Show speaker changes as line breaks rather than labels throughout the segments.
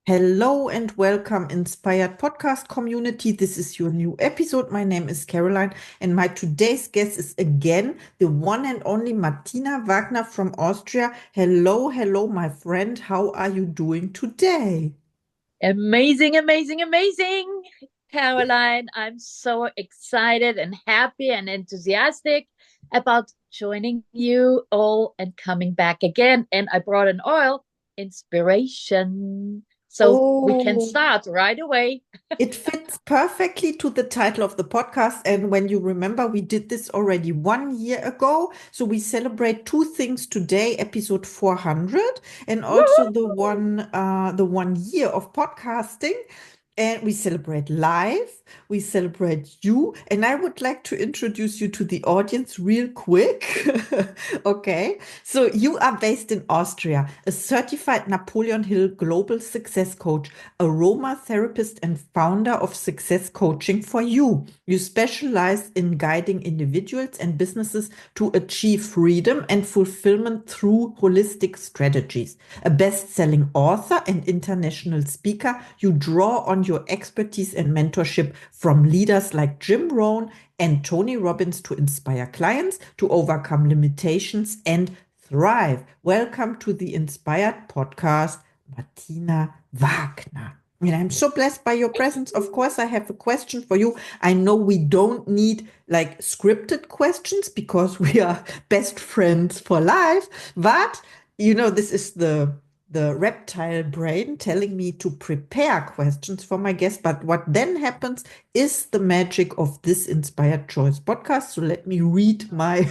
Hello and welcome, Inspired Podcast community. This is your new episode. My name is Caroline, and my today's guest is again the one and only Martina Wagner from Austria. Hello, hello, my friend. How are you doing today?
Amazing, amazing, amazing. Caroline, I'm so excited and happy and enthusiastic about joining you all and coming back again. And I brought an oil inspiration. So we can
Oh,
start right away.
it fits perfectly to the title of the podcast. And when you remember, we did this already 1 year ago. So we celebrate two things today, episode 400, and also the 1 year of podcasting. And we celebrate life, we celebrate you. And I would like to introduce you to the audience real quick. Okay. So you are based in Austria, a certified Napoleon Hill global success coach, aromatherapist, and founder of Success Coaching for You. You specialize in guiding individuals and businesses to achieve freedom and fulfillment through holistic strategies. A best-selling author and international speaker, you draw on your expertise and mentorship from leaders like Jim Rohn and Tony Robbins to inspire clients to overcome limitations and thrive. Welcome to the Inspired Podcast, Martina Wagner. And I'm so blessed by your presence. Of course, I have a question for you. I know we don't need like scripted questions because we are best friends for life, but this is the reptile brain telling me to prepare questions for my guest. But what then happens is the magic of this Inspired Choice podcast. So let me read my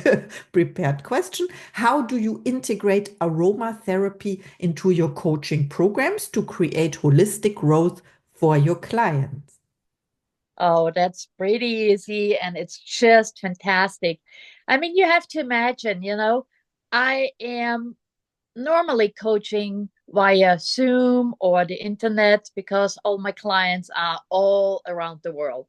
prepared question. How do you integrate aromatherapy into your coaching programs to create holistic growth for your clients?
Oh, that's pretty easy and it's just fantastic. I mean, you have to imagine, I am normally coaching via Zoom or the internet because all my clients are all around the world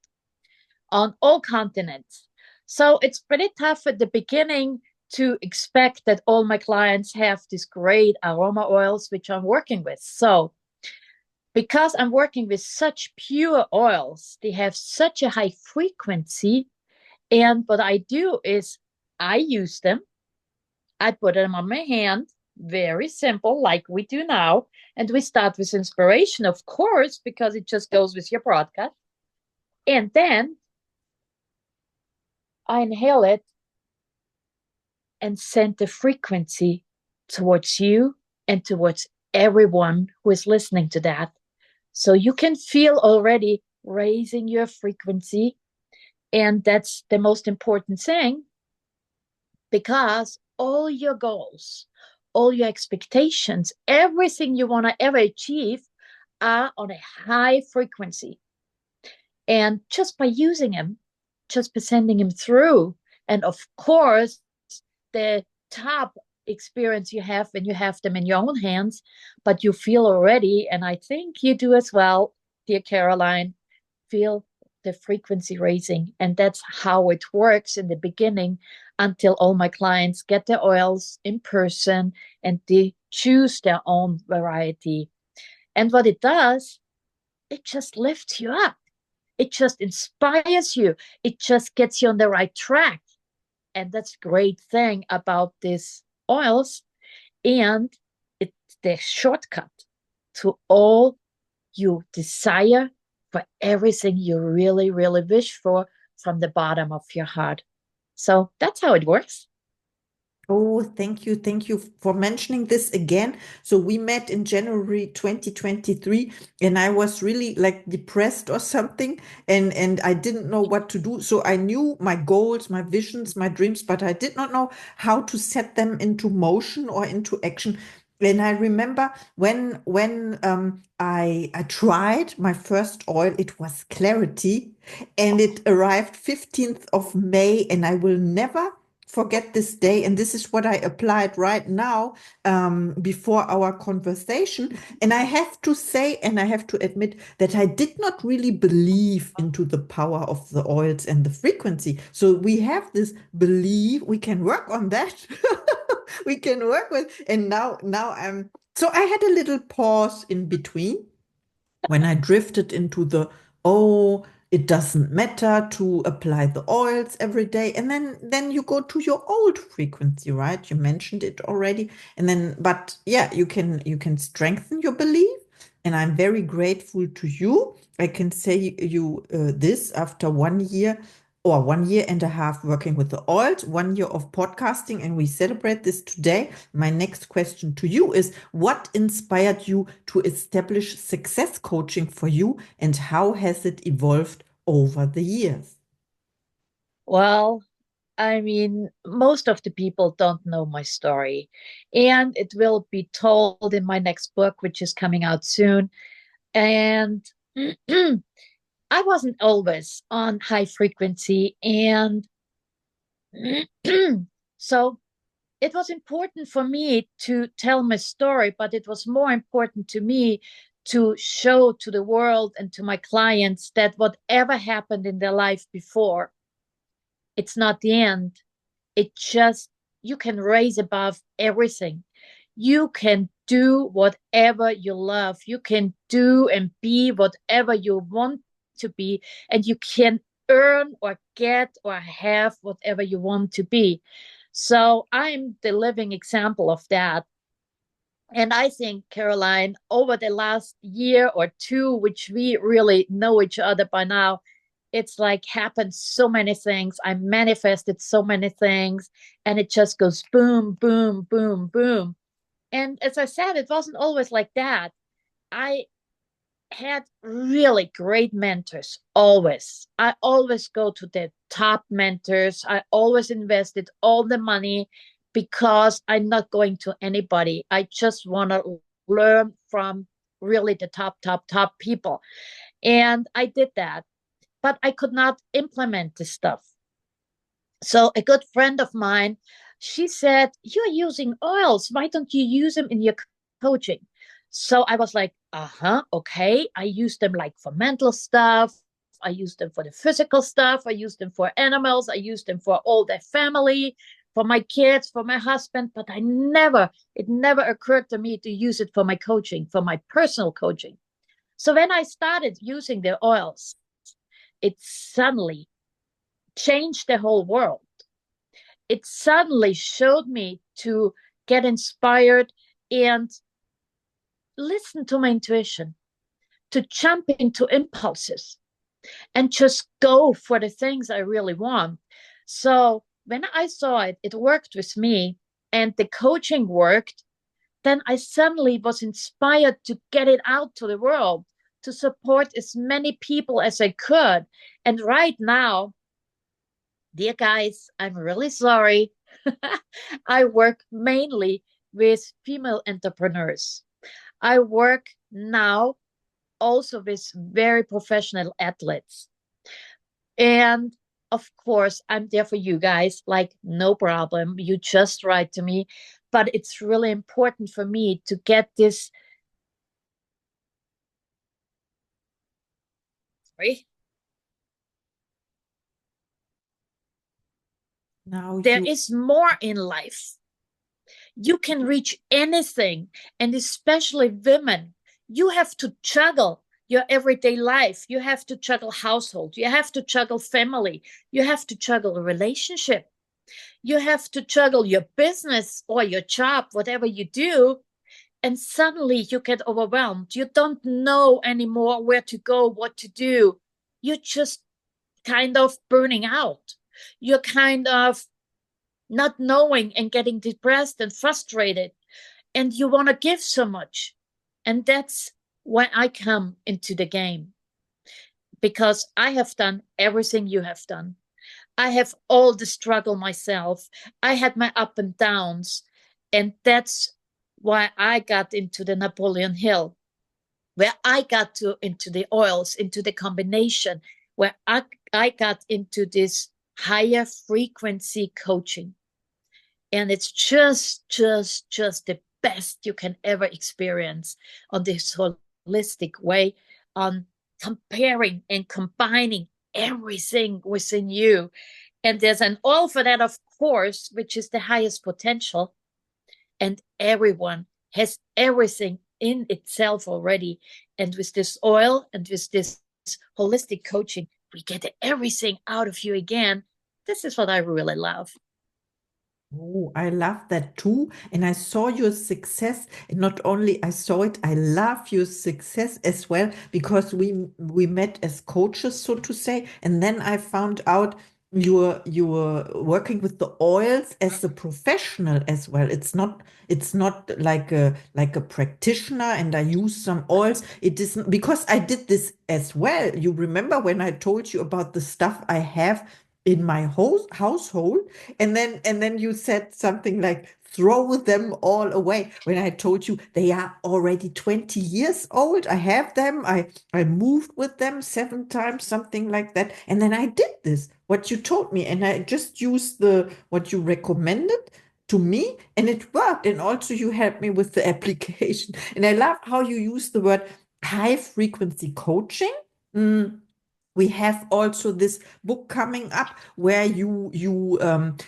on all continents. So it's pretty tough at the beginning to expect that all my clients have these great aroma oils, which I'm working with. So because I'm working with such pure oils, they have such a high frequency. And what I do is I use them, I put them on my hand, very simple, like we do now. And we start with inspiration, of course, because it just goes with your broadcast. And then I inhale it and send the frequency towards you and towards everyone who is listening to that. So you can feel already raising your frequency. And that's the most important thing because all your goals, all your expectations, everything you want to ever achieve are on a high frequency. And just by using them, just by sending them through, and of course, the top experience you have when you have them in your own hands, but you feel already, and I think you do as well, dear Caroline, feel the frequency raising. And that's how it works in the beginning until all my clients get their oils in person and they choose their own variety. And what it does, it just lifts you up. It just inspires you. It just gets you on the right track. And that's a great thing about these oils. And it's the shortcut to all you desire for everything you really, really wish for from the bottom of your heart. So that's how it works.
Oh, thank you. Thank you for mentioning this again. So we met in January 2023 and I was really like depressed or something and I didn't know what to do. So I knew my goals, my visions, my dreams, but I did not know how to set them into motion or into action. And I remember when I tried my first oil, it was Clarity, and it arrived 15th of May, and I will never forget this day. And this is what I applied right now before our conversation. And I have to say, and I have to admit that I did not really believe into the power of the oils and the frequency. So we have this belief, we can work on that. We can work with, and now I'm, so I had a little pause in between when I drifted into the, oh, it doesn't matter to apply the oils every day. And then you go to your old frequency, right? You mentioned it already. And then, but yeah, you can strengthen your belief. And I'm very grateful to you. I can say you this after 1 year or 1 year and a half working with the oils, 1 year of podcasting, and we celebrate this today. My next question to you is, what inspired you to establish success coaching for you, and how has it evolved over the years?
Well, I mean, most of the people don't know my story, and it will be told in my next book, which is coming out soon. And I wasn't always on high frequency, and so it was important for me to tell my story, but it was more important to me to show to the world and to my clients that whatever happened in their life before, it's not the end. It just, you can raise above everything. You can do whatever you love. You can do and be whatever you want to be, and you can earn or get or have whatever you want to be. So I'm the living example of that. And I think, Caroline, over the last year or two, which we really know each other by now, it's like happened so many things. I manifested so many things, and it just goes boom, boom, boom, boom. And as I said, it wasn't always like that. I had really great mentors, always. I always go to the top mentors. I always invested all the money because I'm not going to anybody. I just want to learn from really the top, top, top people. And I did that, but I could not implement this stuff. So a good friend of mine, she said, "You're using oils. Why don't you use them in your coaching?" So I was like, uh-huh, okay. I use them like for mental stuff. I use them for the physical stuff. I use them for animals. I use them for all their family, for my kids, for my husband. But it never occurred to me to use it for my coaching, for my personal coaching. So when I started using the oils, it suddenly changed the whole world. It suddenly showed me to get inspired and listen to my intuition, to jump into impulses and just go for the things I really want. So when I saw it, it worked with me and the coaching worked, then I suddenly was inspired to get it out to the world, to support as many people as I could. And right now, dear guys, I'm really sorry. I work mainly with female entrepreneurs. I work now also with very professional athletes. And of course, I'm there for you guys, like, no problem. You just write to me. But it's really important for me to get this.
Now
There
you
is more in life. You can reach anything, and especially women. You have to juggle your everyday life. You have to juggle household. You have to juggle family. You have to juggle a relationship. You have to juggle your business or your job, whatever you do. And suddenly you get overwhelmed. You don't know anymore where to go, what to do. You're just kind of burning out. You're kind of not knowing and getting depressed and frustrated, and you want to give so much. And that's why I come into the game, because I have done everything you have done. I have all the struggle myself. I had my up and downs, and that's why I got into the Napoleon Hill, where I got into the oils, into the combination, where I got into this higher frequency coaching. And it's just the best you can ever experience on this holistic way, on comparing and combining everything within you. And there's an all for that, of course, which is the highest potential. And everyone has everything in itself already. And with this oil and with this holistic coaching, we get everything out of you again. This is what I really love.
Oh, I love that too. And I saw your success. And not only I saw it, I love your success as well because we met as coaches, so to say. And then I found out you're working with the oils as a professional as well. It's not like a practitioner and I use some oils. It isn't because I did this as well. You remember when I told you about the stuff I have in my household? And then you said something like, throw them all away. When I told you they are already 20 years old, I have them. I moved with them 7 times, something like that. And then I did this, what you told me. And I just used what you recommended to me, and it worked. And also you helped me with the application. And I love how you use the word high frequency coaching. Mm, we have also this book coming up where you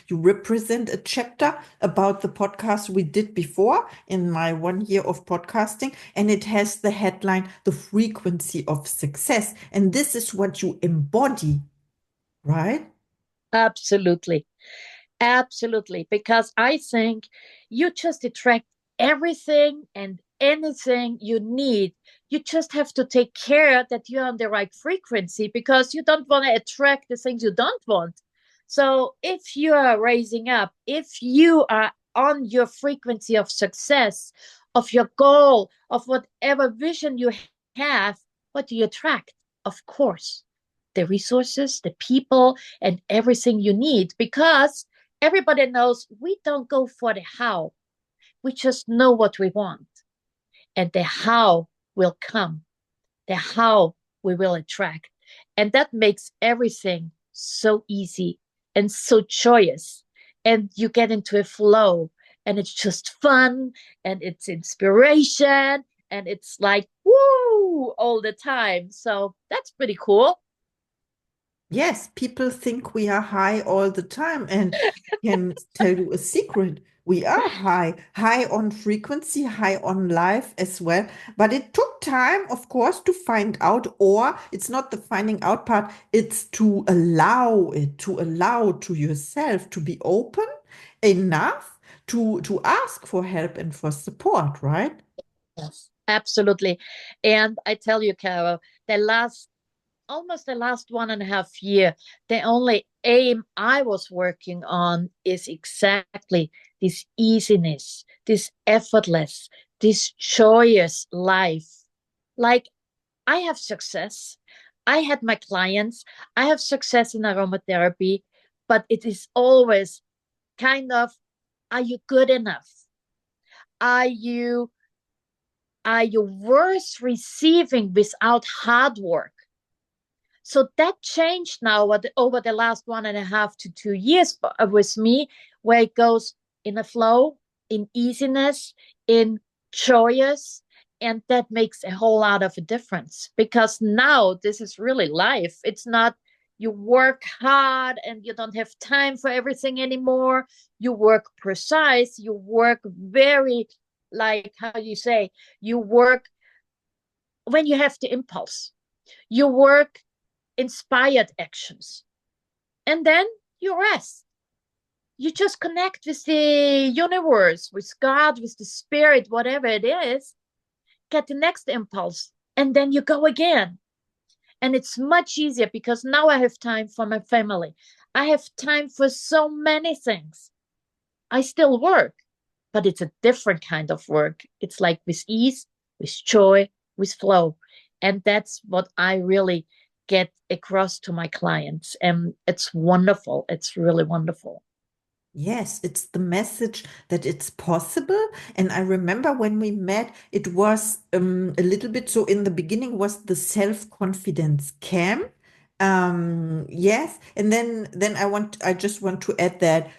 represent a chapter about the podcast we did before in my 1 year of podcasting, and it has the headline "The Frequency of Success," and this is what you embody, right?
Absolutely. Absolutely. Because I think you just attract everything and anything you need. You just have to take care that you're on the right frequency because you don't want to attract the things you don't want. So if you are raising up, if you are on your frequency of success, of your goal, of whatever vision you have, what do you attract? Of course, the resources, the people, and everything you need because everybody knows we don't go for the how. We just know what we want. And the how will come. The how we will attract. And that makes everything so easy and so joyous. And you get into a flow and it's just fun and it's inspiration and it's like, woo, all the time. So that's pretty cool.
Yes, people think we are high all the time, and can tell you a secret. We are high on frequency, high on life as well. But it took time, of course, to find out, or it's not the finding out part, it's to allow it, to allow to yourself to be open enough to ask for help and for support, right?
Yes, absolutely. And I tell you, Carol, the last almost the last 1.5 year, the only aim I was working on is exactly this easiness, this effortless, this joyous life. Like I have success. I had my clients. I have success in aromatherapy, but it is always kind of, are you good enough? Are you worth receiving without hard work? So that changed now over the last 1.5 to 2 years with me, where it goes in a flow, in easiness, in joyous, and that makes a whole lot of a difference because now this is really life. It's not you work hard and you don't have time for everything anymore. You work precise, you work very, like, how do you say, you work when you have the impulse, you work inspired actions. And then you rest. You just connect with the universe, with God, with the spirit, whatever it is, get the next impulse, and then you go again. And it's much easier because now I have time for my family. I have time for so many things. I still work, but it's a different kind of work. It's like with ease, with joy, with flow. And that's what I really get across to my clients. And it's wonderful. It's really wonderful.
Yes, it's the message that it's possible. And I remember when we met, it was a little bit so in the beginning was the self-confidence camp. Yes, and then I just want to add that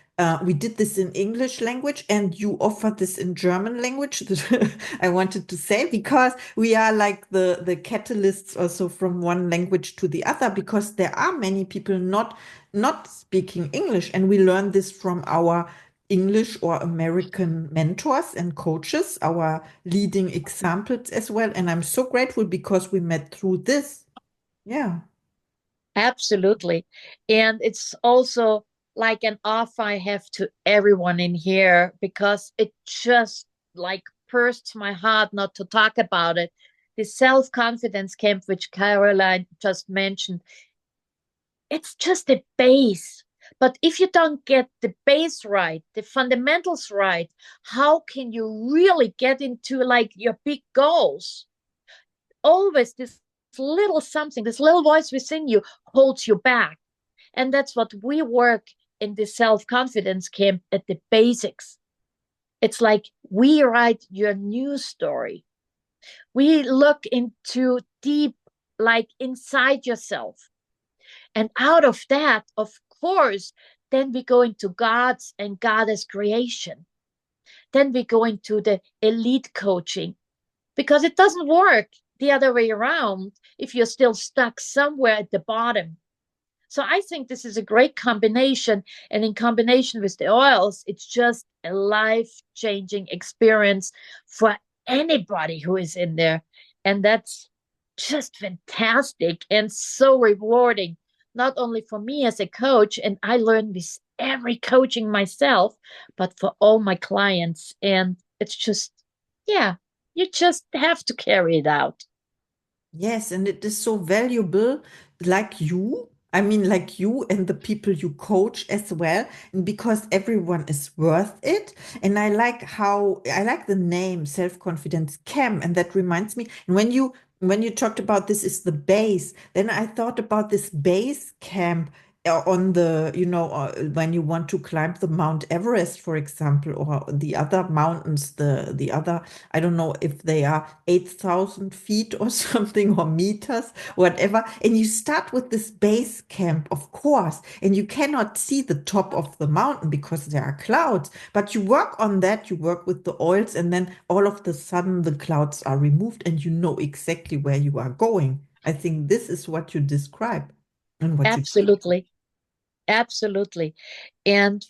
we did this in English language and you offered this in German language. That I wanted to say because we are like the catalysts also from one language to the other because there are many people not speaking English. And we learn this from our English or American mentors and coaches, our leading examples as well. And I'm so grateful because we met through this. Yeah.
Absolutely. And it's also like an offer I have to everyone in here because it just like pierced my heart not to talk about it. The self-confidence camp, which Caroline just mentioned, it's just a base. But if you don't get the base right, the fundamentals right, how can you really get into like your big goals? Always this little something, this little voice within you holds you back. And that's what we work in the self-confidence camp at the basics. It's like we write your news story. We look into deep, like inside yourself. And out of that, of course, then we go into God's and Goddess creation. Then we go into the elite coaching because it doesn't work the other way around if you're still stuck somewhere at the bottom. So I think this is a great combination. And in combination with the oils, it's just a life-changing experience for anybody who is in there. And that's just fantastic and so rewarding, not only for me as a coach, and I learn with every coaching myself, but for all my clients. And it's just, yeah, you just have to carry it out.
Yes, and it is so valuable, like you. I mean, like you and the people you coach as well, and because everyone is worth it. And I like the name Self-Confidence Camp, and that reminds me. And when you talked about this is the base, then I thought about this base camp on the, when you want to climb the Mount Everest, for example, or the other mountains, the other, I don't know if they are 8,000 feet or something or meters, whatever. And you start with this base camp, of course, and you cannot see the top of the mountain because there are clouds, but you work on that, you work with the oils, and then all of the sudden the clouds are removed and you know exactly where you are going. I think this is what you describe and what you teach.
Absolutely. Absolutely. And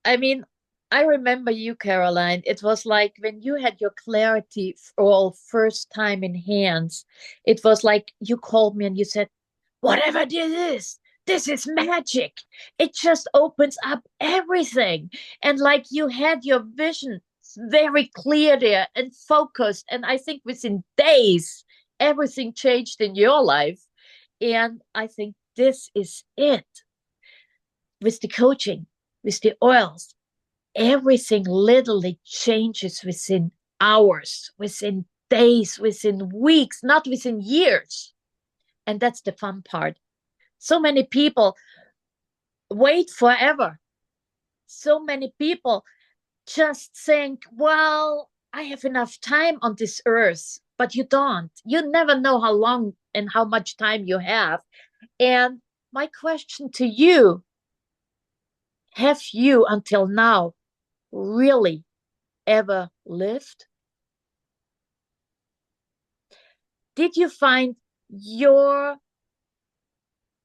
I mean, I remember you, Caroline. It was like when you had your clarity all first time in hands, it was like you called me and you said, whatever this is magic. It just opens up everything. And like you had your vision very clear there and focused. And I think within days, everything changed in your life. And I think this is it with the coaching, with the oils. Everything literally changes within hours, within days, within weeks, not within years. And that's the fun part. So many people wait forever. So many people just think, well, I have enough time on this earth, but you don't. You never know how long and how much time you have. And my question to you, have you until now really ever lived? Did you find your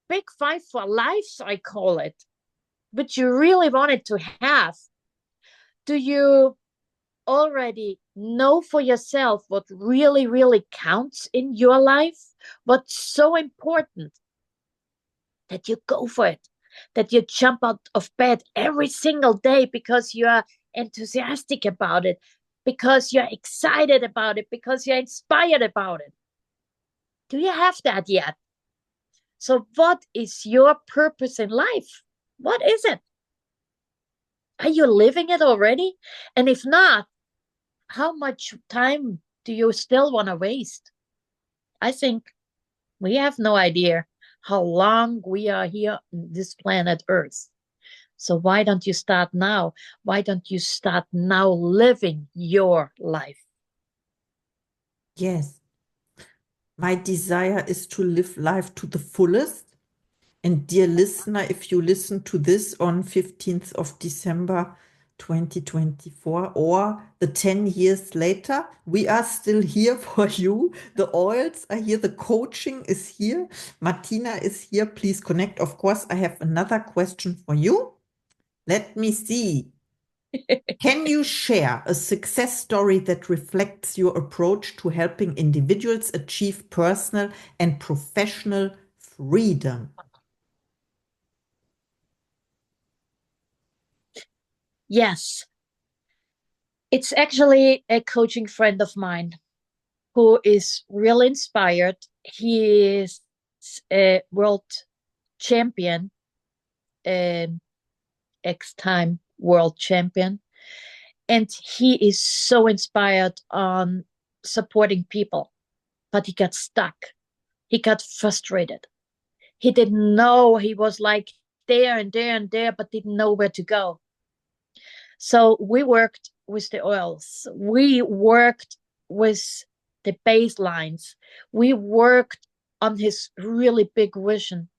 big five for life, I call it, which you really wanted to have? Do you already know for yourself what really, really counts in your life? What's so important that you go for it, that you jump out of bed every single day because you're enthusiastic about it, because you're excited about it, because you're inspired about it? Do you have that yet? So, what is your purpose in life? What is it? Are you living it already? And if not, how much time do you still want to waste? I think we have no idea how long we are here on this planet Earth. So, why don't you start now? Why don't you start now living your life?
Yes, my desire is to live life to the fullest. And dear listener, if you listen to this on 15th of December 2024 or the 10 years later, we are still here for you. The oils are here, the coaching is here, Martina is here. Please connect. Of course, I have another question for you. Let me see. Can you share a success story that reflects your approach to helping individuals achieve personal and professional freedom?
Yes, it's actually a coaching friend of mine who is really inspired. He is a world champion, um, X-time world champion, and he is so inspired on supporting people, but he got stuck. He got frustrated. He didn't know. He was like there and there and there, but didn't know where to go. So we worked with the oils. We worked with the baselines. We worked on his really big vision.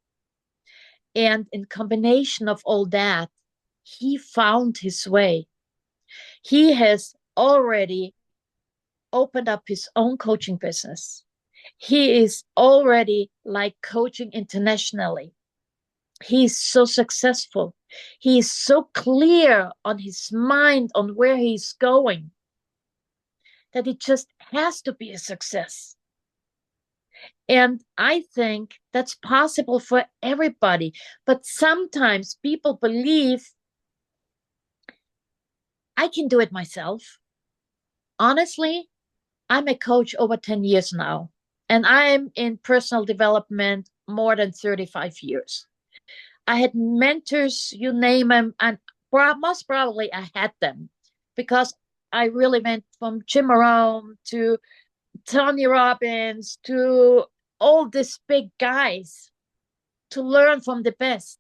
And in combination of all that, he found his way. He has already opened up his own coaching business. He is already like coaching internationally. He's so successful. He's so clear on his mind on where he's going that it just has to be a success. And I think that's possible for everybody. But sometimes people believe I can do it myself. Honestly, I'm a coach over 10 years now, and I'm in personal development more than 35 years. I had mentors, you name them, and most probably I had them because I really went from Jim Rohn to Tony Robbins to all these big guys to learn from the best.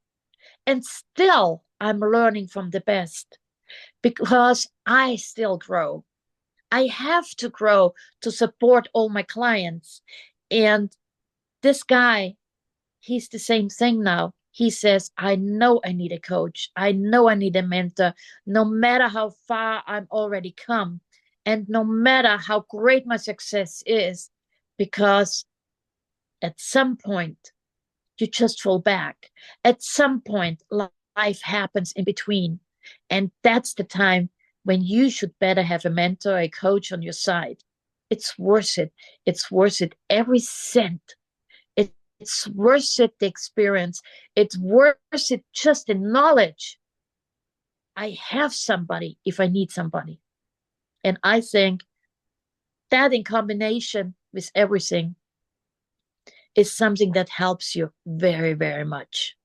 And still, I'm learning from the best because I still grow. I have to grow to support all my clients. And this guy, he's the same thing now. He says, I know I need a coach. I know I need a mentor, no matter how far I'm already come, and no matter how great my success is, because at some point you just fall back. At some point, life happens in between. And that's the time when you should better have a mentor, a coach on your side. It's worth it. It's worth it every cent. It's worth it the experience. It's worth it just the knowledge. I have somebody if I need somebody. And I think that in combination with everything is something that helps you very, very much.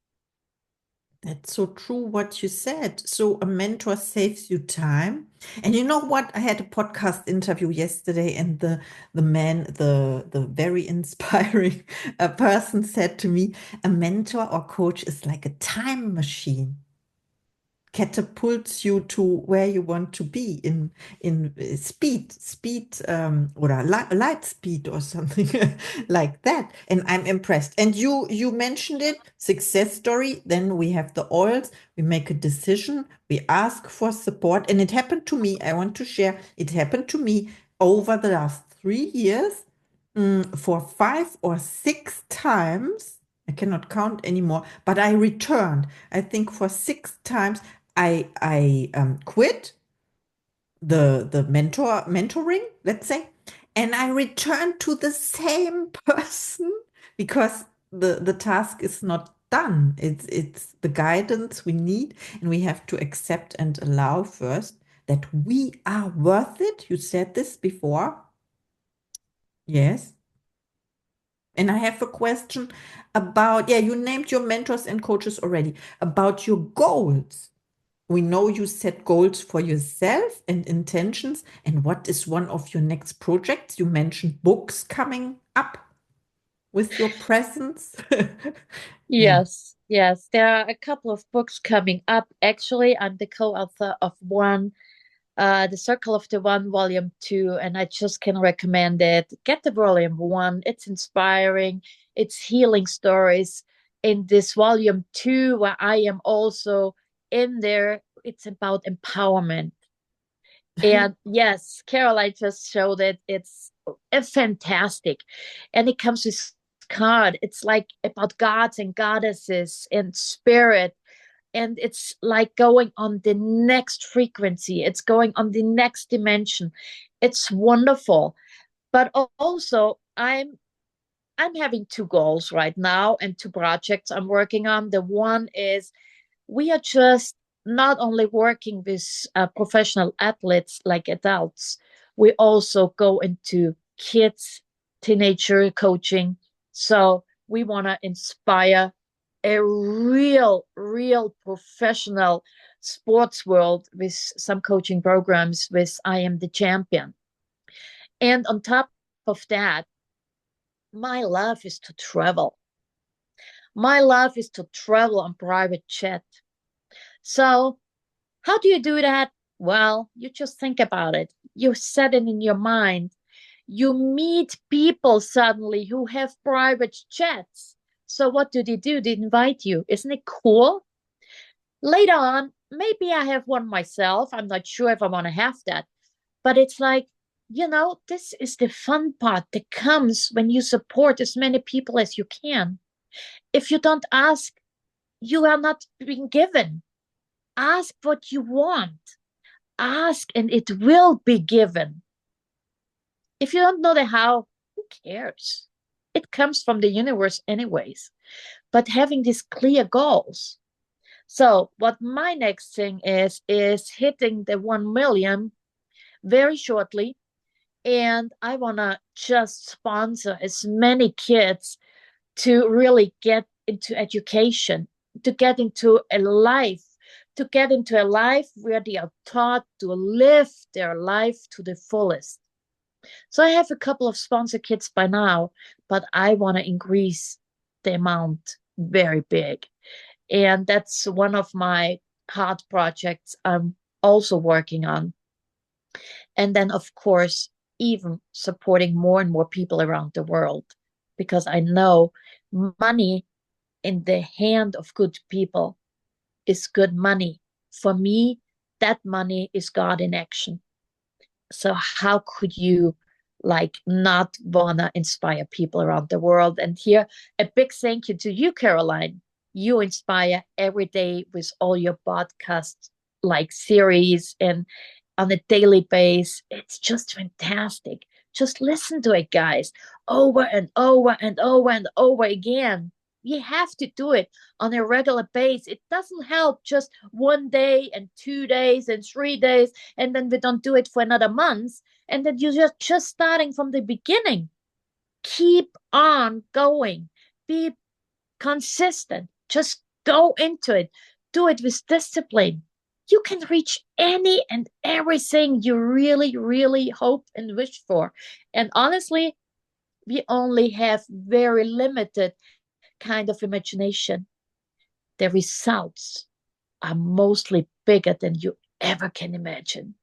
That's so true what you said. So a mentor saves you time. And you know what? I had a podcast interview yesterday, and the man, the very inspiring person said to me, a mentor or coach is like a time machine, catapults you to where you want to be in speed or light speed or something like that. And I'm impressed. And you mentioned it, success story. Then we have the oils. We make a decision. We ask for support. And it happened to me. I want to share. It happened to me over the last 3 years, for 5 or 6 times. I cannot count anymore, but I returned. I think for 6 times I quit the mentoring, let's say, and I returned to the same person because the task is not done. It's the guidance we need, and we have to accept and allow first that we are worth it. You said this before. Yes. And I have a question about, yeah, you named your mentors and coaches already, about your goals. We know you set goals for yourself and intentions. And what is one of your next projects? You mentioned books coming up with your presence. Yeah.
Yes, yes. There are a couple of books coming up. Actually, I'm the co-author of one, The Circle of the One, Volume 2, and I just can recommend it. Get the Volume 1. It's inspiring. It's healing stories. In this Volume 2, where I am also in there, it's about empowerment. And yes, Caroline just showed it. It's fantastic. And it comes with card. It's like about gods and goddesses and spirit. and it's like going on the next frequency. It's going on the next dimension. It's wonderful. But also, I'm having two goals right now and two projects I'm working on. The one is we are just not only working with professional athletes like adults, we also go into kids, teenager coaching. So we want to inspire a real professional sports world with some coaching programs with I Am the Champion. And on top of that, my love is to travel. My love is to travel on private jet. So how do you do that? Well, you just think about it. You set it in your mind. You meet people suddenly who have private jets. So what do? They invite you. Isn't it cool? Later on, maybe I have one myself. I'm not sure if I want to have that. But it's like, this is the fun part that comes when you support as many people as you can. If you don't ask, you are not being given. Ask what you want. Ask and it will be given. If you don't know the how, who cares? It comes from the universe, anyways. But having these clear goals. So, what my next thing is hitting the 1 million very shortly. And I want to just sponsor as many kids to really get into education, to get into a life, where they are taught to live their life to the fullest. So I have a couple of sponsor kids by now, but I want to increase the amount very big. And that's one of my heart projects I'm also working on. And then, of course, even supporting more and more people around the world, because I know money in the hand of good people is good money. For me, that money is God in action. So how could you not wanna inspire people around the world? And here, a big thank you to you, Caroline. You inspire every day with all your podcast series and on a daily basis. It's just fantastic. Just listen to it, guys, over and over and over and over again. You have to do it on a regular basis. It doesn't help just 1 day and 2 days and 3 days, and then we don't do it for another month. And then you're just starting from the beginning. Keep on going. Be consistent. Just go into it. Do it with discipline. You can reach any and everything you really, really hope and wish for. And honestly, we only have very limited kind of imagination. The results are mostly bigger than you ever can imagine.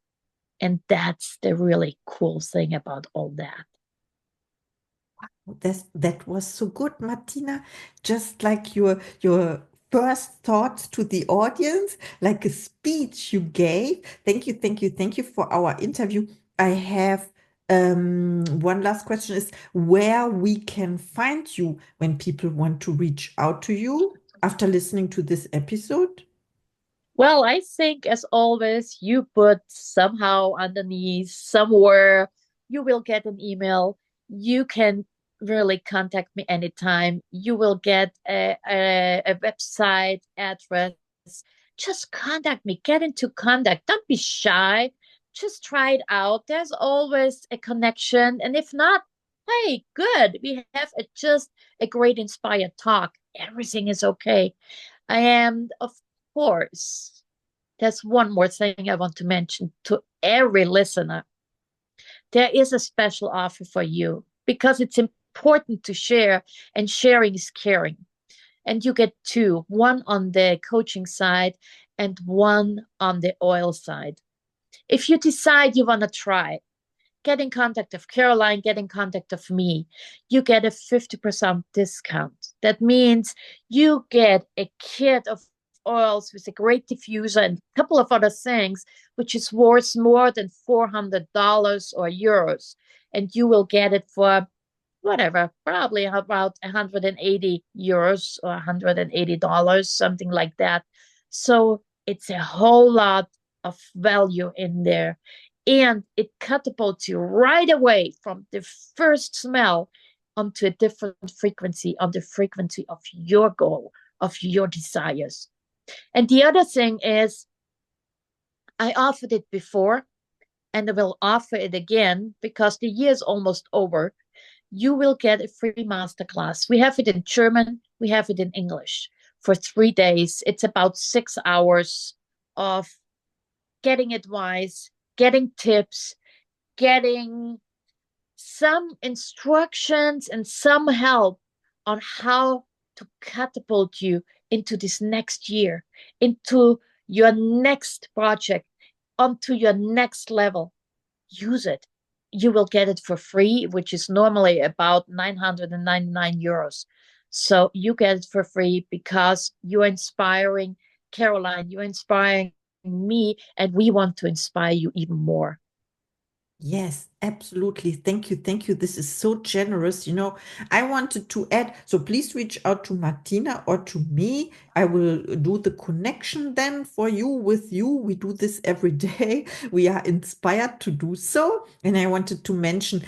And that's the really cool thing about all that.
That was so good, Martina. Just like your first thoughts to the audience, like a speech you gave. Thank you, thank you, thank you for our interview. I have one last question is where we can find you when people want to reach out to you after listening to this episode.
Well, I think as always, you put somehow underneath somewhere, you will get an email. You can really contact me anytime. You will get a website address. Just contact me, get into contact. Don't be shy. Just try it out. There's always a connection. And if not, hey, good. We have just a great inspired talk. Everything is okay. I am, of course, there's one more thing I want to mention to every listener. There is a special offer for you because it's important to share, and sharing is caring. And you get two, one on the coaching side and one on the oil side. If you decide you want to try, get in contact of Caroline, get in contact of me. You get a 50% discount. That means you get a kit of oils with a great diffuser and a couple of other things, which is worth more than $400 or euros. And you will get it for whatever, probably about 180 euros or $180, something like that. So it's a whole lot of value in there. And it catapults you right away from the first smell onto a different frequency, on the frequency of your goal, of your desires. And the other thing is, I offered it before and I will offer it again because the year is almost over. You will get a free masterclass. We have it in German, we have it in English for 3 days. It's about 6 hours of getting advice, getting tips, getting some instructions and some help on how to catapult you into this next year, into your next project, onto your next level. Use it. You will get it for free, which is normally about 999 euros. So you get it for free because you're inspiring Caroline, you're inspiring me, and we want to inspire you even more.
Yes, absolutely. Thank you. Thank you. This is so generous. I wanted to add, so please reach out to Martina or to me. I will do the connection then for you with you. We do this every day. We are inspired to do so. And I wanted to mention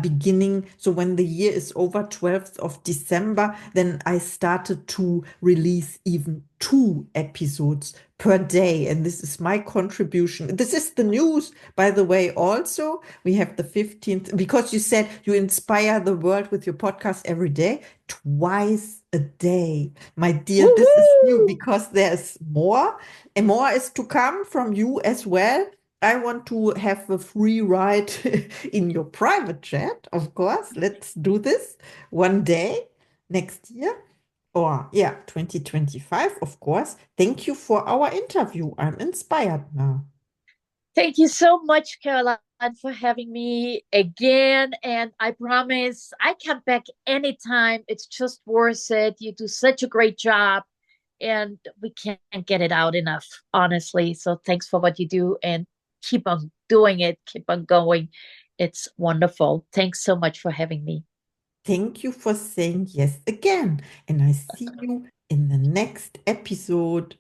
beginning, so when the year is over, 12th of December, then I started to release even 2 episodes per day. And this is my contribution. This is the news, by the way, also. We have the 15th, because you said you inspire the world with your podcast every day, twice a day. My dear, this is new
Woo-hoo!
because there's more, and more is to come from you as well. I want to have a free ride in your private jet, of course. Let's do this one day next year. Or, yeah, 2025, of course. Thank you for our interview. I'm inspired now.
Thank you so much, Caroline, for having me again. And I promise I come back anytime. It's just worth it. You do such a great job, and we can't get it out enough, honestly. So thanks for what you do and keep on doing it, keep on going. It's wonderful. Thanks so much for having me.
Thank you for saying yes again. And I see you in the next episode.